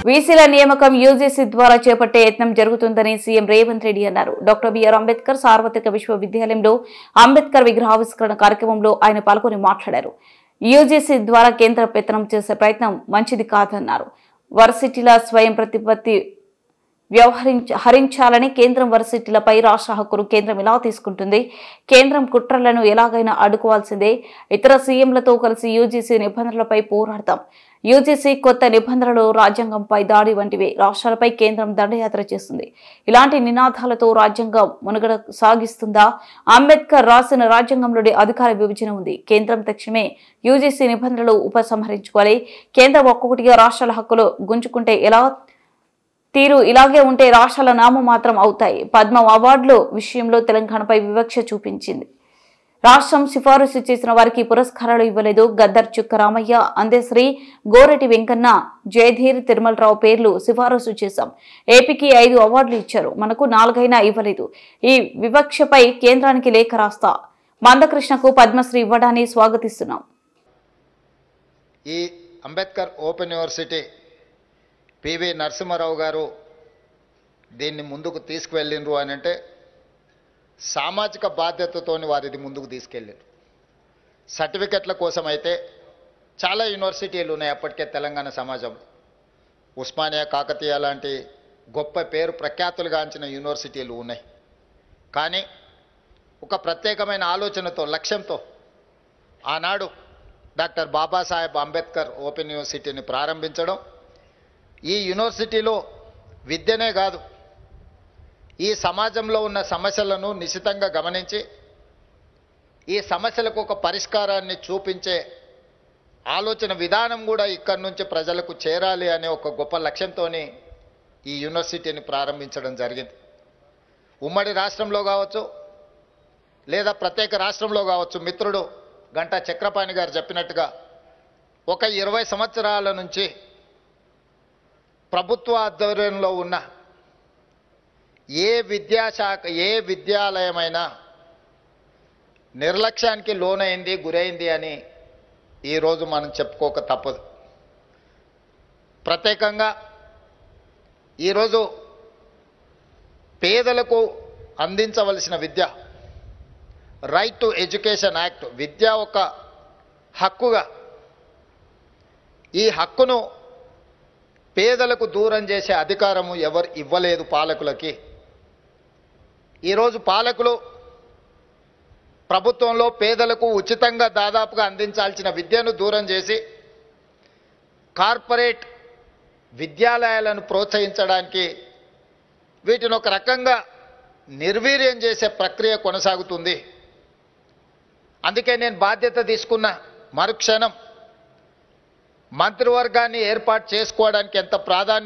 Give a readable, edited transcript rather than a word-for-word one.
వీసీల నియామకం యూజీసీ ద్వారా చేపట్టే యత్నం జరుగుతుందని సీఎం రేవంత్ రెడ్డి అన్నారు. డాక్టర్ బిఆర్ అంబేద్కర్ సార్వత్రిక విశ్వవిద్యాలయంలో అంబేద్కర్ విగ్రహావిష్కరణ కార్యక్రమంలో ఆయన పాల్గొని మాట్లాడారు. యూజీసీ ద్వారా కేంద్ర పెత్తనం చేసే ప్రయత్నం మంచిది కాదన్నారు. వర్సిటీల స్వయం ప్రతిపత్తి హరించాలని కేంద్రం వర్సిటీలపై రాష్ట్ర హక్కును కేంద్రం ఎలా తీసుకుంటుంది? కేంద్రం కుట్రలను ఎలాగైనా అడ్డుకోవాల్సిందే. ఇతర సీఎంలతో కలిసి యూజీసీ నిబంధనలపై పోరాడతాం. యూజీసీ కొత్త నిబంధనలు రాజ్యాంగంపై దాడి వంటివి. రాష్ట్రాలపై కేంద్రం దండయాత్ర చేస్తుంది. ఇలాంటి నినాదాలతో రాజ్యాంగం మనుగడ సాగిస్తుందా? అంబేద్కర్ రాసిన రాజ్యాంగంలోని అధికార విభజన ఉంది. కేంద్రం తక్షణమే యూజీసీ నిబంధనలు ఉపసంహరించుకోవాలి. కేంద్రం ఒక్కొక్కటిగా రాష్ట్రాల హక్కులు గుంజుకుంటే ఎలా తీరు ఇలాగే ఉంటే రాష్ట్రాల నామమాత్రం అవుతాయి. పద్మ అవార్డుల విషయంలో తెలంగాణపై వివక్ష చూపించింది. రాష్ట్రం సిఫారసు చేసిన వారికి పురస్కారాలు ఇవ్వలేదు. గద్దర్, చుక్క రామయ్య, అందశ్రీ, గోరెటి వెంకన్న, జయధీర్, తిరుమలరావు పేర్లు సిఫారసు చేశాం. ఏపీకి 5 అవార్డులు ఇచ్చారు. మనకు 4 అయినా ఇవ్వలేదు. ఈ వివక్షపై కేంద్రానికి లేఖ రాస్తా. మందకృష్ణకు పద్మశ్రీ ఇవ్వడాన్ని స్వాగతిస్తున్నాం. ఈ Ambedkar open university PV Narasimha Rao గారు దీన్ని ముందుకు తీసుకువెళ్ళిండ్రు అని అంటే సామాజిక బాధ్యతతోని వారిది ముందుకు తీసుకెళ్ళారు. సర్టిఫికెట్ల కోసం అయితే చాలా యూనివర్సిటీలు ఉన్నాయి అప్పటికే తెలంగాణ సమాజంలో. ఉస్మానియా, కాకతీయ లాంటి గొప్ప పేరు ప్రఖ్యాతులుగాంచిన యూనివర్సిటీలు ఉన్నాయి. కానీ ఒక ప్రత్యేకమైన ఆలోచనతో, లక్ష్యంతో ఆనాడు డాక్టర్ బాబాసాహెబ్ అంబేద్కర్ ఓపెన్ యూనివర్సిటీని ప్రారంభించడం, ఈ యూనివర్సిటీలో విద్యనే కాదు ఈ సమాజంలో ఉన్న సమస్యలను నిశితంగా గమనించి ఈ సమస్యలకు ఒక పరిష్కారాన్ని చూపించే ఆలోచన విధానం కూడా ఇక్కడి నుంచి ప్రజలకు చేరాలి అనే ఒక గొప్ప లక్ష్యంతోనే ఈ యూనివర్సిటీని ప్రారంభించడం జరిగింది. ఉమ్మడి రాష్ట్రంలో కావచ్చు లేదా ప్రత్యేక రాష్ట్రంలో కావచ్చు, మిత్రుడు గంటా చక్రపాణి గారు చెప్పినట్టుగా ఒక 20 సంవత్సరాల నుంచి ప్రభుత్వ ఆధ్వర్యంలో ఉన్న ఏ విద్యాశాఖ, ఏ విద్యాలయమైనా నిర్లక్ష్యానికి లోనైంది, గురైంది అని ఈరోజు మనం చెప్పుకోక తప్పదు. ప్రత్యేకంగా ఈరోజు పేదలకు అందించవలసిన విద్య, రైట్ టు ఎడ్యుకేషన్ యాక్ట్, విద్య ఒక హక్కుగా, ఈ హక్కును పేదలకు దూరం చేసే అధికారము ఎవరు ఇవ్వలేదు పాలకులకి. ఈరోజు పాలకులు ప్రభుత్వంలో పేదలకు ఉచితంగా దాదాపుగా అందించాల్సిన విద్యను దూరం చేసి కార్పొరేట్ విద్యాలయాలను ప్రోత్సహించడానికి వీటిని ఒక రకంగా నిర్వీర్యం చేసే ప్రక్రియ కొనసాగుతుంది. అందుకే నేను బాధ్యత తీసుకున్న మరుక్షణం మంత్రివర్గాన్ని ఏర్పాటు చేసుకోవడానికి ఎంత ప్రాధాన్యత